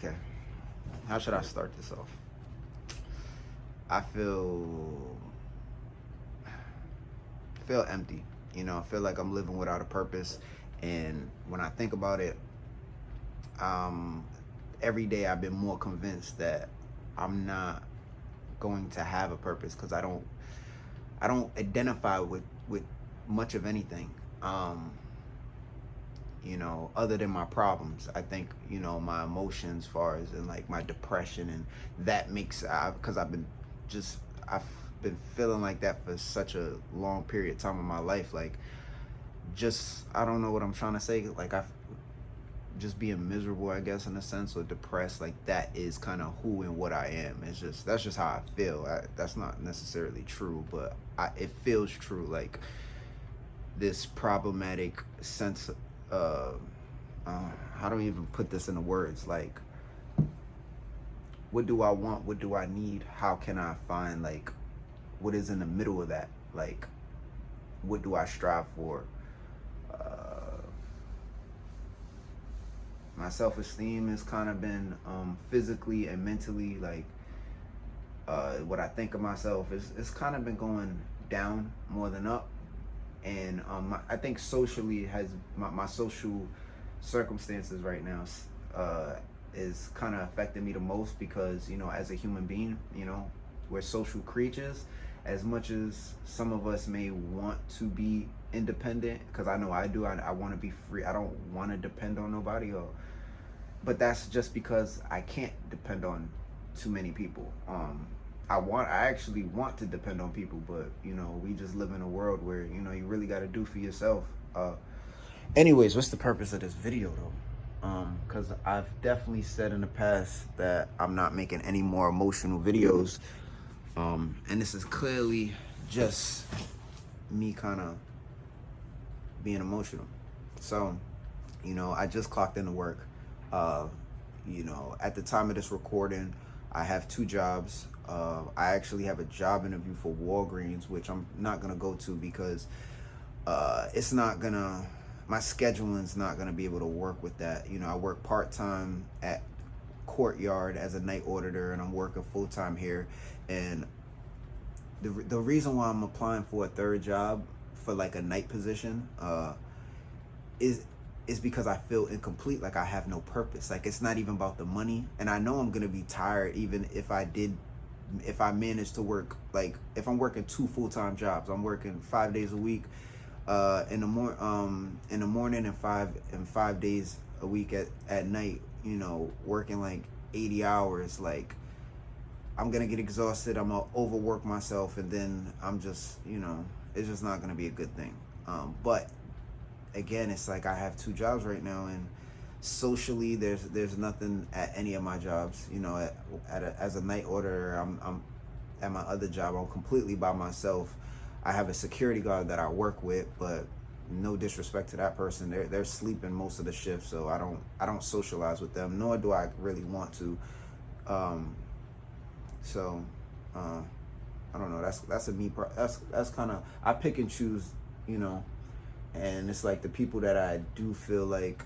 Okay, how should I start this off? I feel empty. I feel like I'm living without a purpose. And when I think about it, um, every day I've been more convinced that I'm not going to have a purpose because I don't identify with much of anything. Um, other than my problems. I think, my emotions, far as in like my depression, and that makes, because I've been feeling like that for such a long period of time in my life. Like, just, I don't know what I'm trying to say. Like, I've just being miserable, I guess, in a sense, or depressed. Like, that is kind of who and what I am. That's just how I feel. That's not necessarily true, but it feels true. Like, this problematic sense, uh, how do I even put this into words? Like, what do I want? What do I need? How can I find, like, what is in the middle of that? Like, what do I strive for? My self-esteem has kind of been, physically and mentally, like, what I think of myself it's kind of been going down more than up. And I think socially has my social circumstances right now is kind of affecting me the most, because as a human being, we're social creatures. As much as some of us may want to be independent, because I know I do, I want to be free. I don't want to depend on nobody, but that's just because I can't depend on too many people. I actually want to depend on people, but we just live in a world where you really got to do for yourself. Anyways, what's the purpose of this video though? Because I've definitely said in the past that I'm not making any more emotional videos, and this is clearly just me kind of being emotional. So, I just clocked into work. At the time of this recording, I have two jobs. I actually have a job interview for Walgreens, which I'm not gonna go to because it's not gonna, my scheduling's not gonna be able to work with that. I work part-time at Courtyard as a night auditor, and I'm working full-time here. And the reason why I'm applying for a third job for like a night position is because I feel incomplete. Like, I have no purpose. Like, it's not even about the money, and I know I'm gonna be tired even if I manage to work, like, if I'm working two full-time jobs. I'm working 5 days a week in the morning, and five days a week at night, working like 80 hours. Like, I'm gonna get exhausted, I'm gonna overwork myself, and then I'm just, it's just not gonna be a good thing. But again, it's like I have two jobs right now, and socially there's nothing at any of my jobs. As a night auditor, I'm at my other job, I'm completely by myself. I have a security guard that I work with, but no disrespect to that person, they're sleeping most of the shift, so I don't socialize with them, nor do I really want to. So I don't know, that's a me that's kind of, I pick and choose, and it's like the people that I do feel like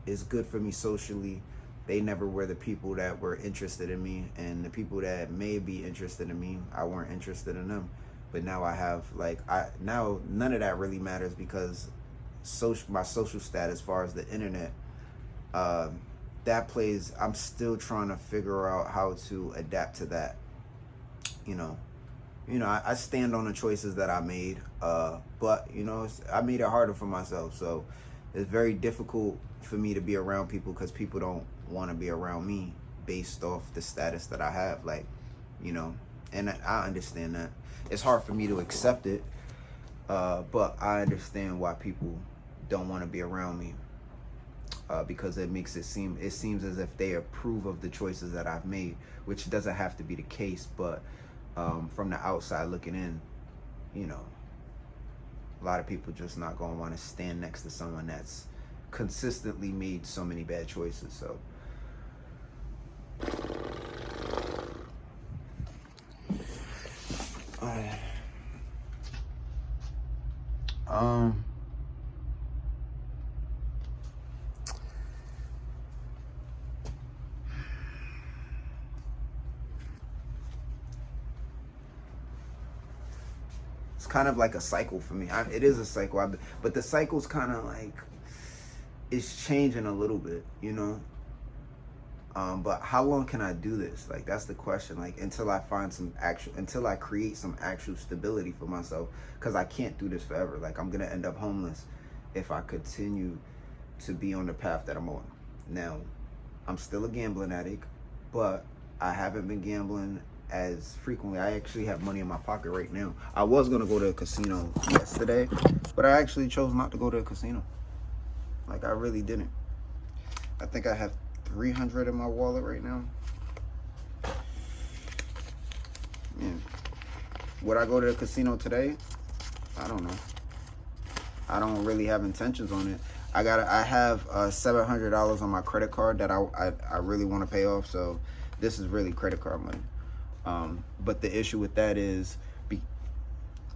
is good for me socially, they never were the people that were interested in me, and the people that may be interested in me, I weren't interested in them. But now I have, like, now none of that really matters, because my social status, as far as the internet, that plays, I'm still trying to figure out how to adapt to that. I stand on the choices that I made, but I made it harder for myself. So it's very difficult for me to be around people, because people don't want to be around me based off the status that I have. Like, and I understand that it's hard for me to accept it, but I understand why people don't want to be around me, because it seems as if they approve of the choices that I've made, which doesn't have to be the case. But from the outside looking in, a lot of people just not gonna want to stand next to someone that's consistently made so many bad choices. So It's kind of like a cycle for me. It is a cycle, but the cycle's kind of like, it's changing a little bit, you know. But how long can I do this? Like, that's the question. Like, until I create some actual stability for myself, because I can't do this forever. Like, I'm gonna end up homeless if I continue to be on the path that I'm on. Now, I'm still a gambling addict, but I haven't been gambling as frequently. I actually have money in my pocket right now. I was gonna go to a casino yesterday, but I actually chose not to go to a casino. Like, I really didn't. I think I have 300 in my wallet right now. Yeah. Would I go to the casino today? I don't know. I don't really have intentions on it. I have $700 on my credit card that I really want to pay off. So this is really credit card money. But the issue with that is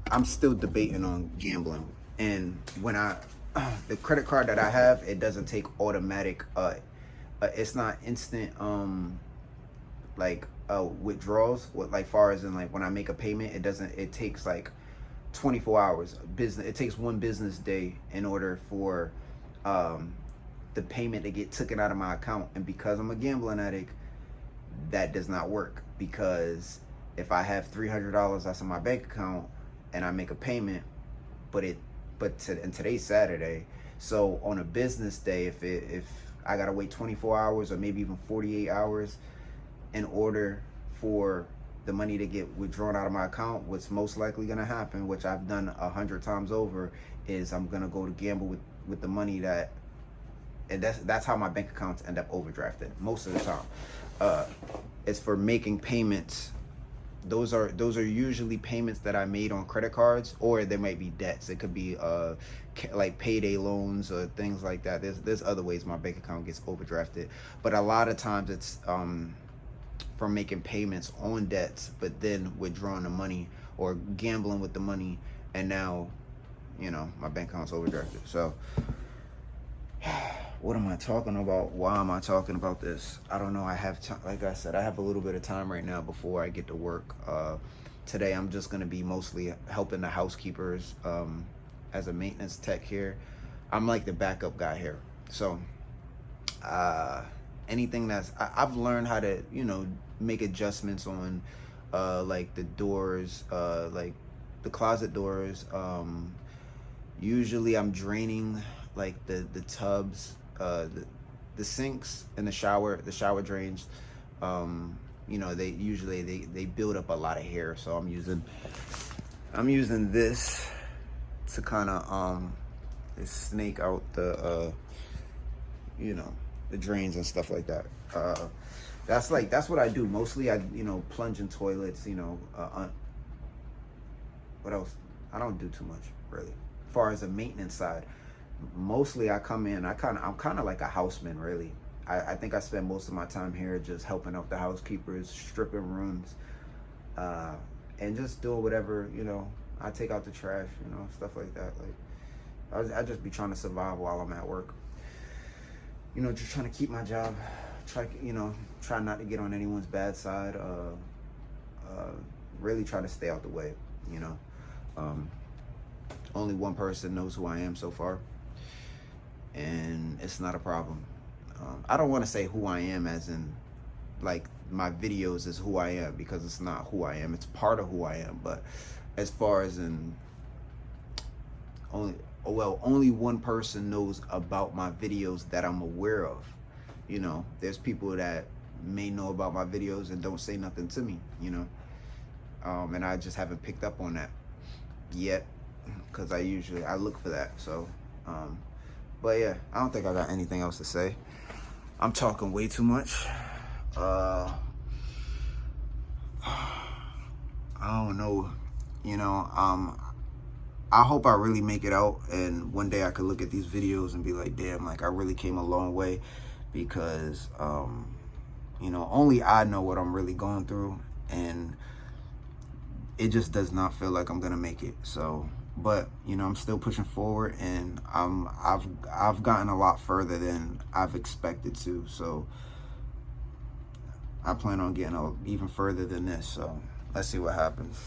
I'm still debating on gambling. And when the credit card that I have, it doesn't take automatic, it's not instant, withdrawals. Like far as in like when I make a payment, it takes like 24 hours. It takes one business day in order for the payment to get taken out of my account. And because I'm a gambling addict, that does not work, because if I have $300 that's in my bank account and I make a payment, and today's Saturday, so on a business day, if I gotta wait 24 hours or maybe even 48 hours in order for the money to get withdrawn out of my account, what's most likely gonna happen, which I've done 100 times over, is I'm gonna go to gamble with the money and that's how my bank accounts end up overdrafted most of the time. It's for making payments. Those are usually payments that I made on credit cards, or there might be debts. It could be like payday loans or things like that. There's other ways my bank account gets overdrafted, but a lot of times it's from making payments on debts, but then withdrawing the money or gambling with the money, and now, my bank account's overdrafted. So what am I talking about? Why am I talking about this? I don't know. I have like I said, I have a little bit of time right now before I get to work. Today I'm just gonna be mostly helping the housekeepers as a maintenance tech here. I'm like the backup guy here. So anything I've learned how to make adjustments on like the doors, like the closet doors. Usually I'm draining like the tubs, the sinks and the shower drains. They build up a lot of hair, so I'm using this to kind of snake out the the drains and stuff like that. That's what I do mostly. I plunge in toilets. What else? I don't do too much really. As far as the maintenance side, mostly I come in. I'm kind of like a houseman really. I think I spend most of my time here just helping out the housekeepers, stripping rooms, and just doing whatever. I take out the trash, stuff like that. Like I just be trying to survive while I'm at work. Just trying to keep my job. Try not to get on anyone's bad side. Really try to stay out the way. Only one person knows who I am so far, and it's not a problem. I don't want to say who I am as in like my videos is who I am, because it's not who I am. It's part of who I am. But as far as in only one person knows about my videos that I'm aware of. There's people that may know about my videos and don't say nothing to me, and I just haven't picked up on that yet, because I look for that. So but yeah, I don't think I got anything else to say. I'm talking way too much. I don't know. I hope I really make it out, and one day I could look at these videos and be like, damn, like I really came a long way, because only I know what I'm really going through, and it just does not feel like I'm gonna make it. So, but I'm still pushing forward, and I've gotten a lot further than I've expected to. So I plan on getting even further than this. So let's see what happens.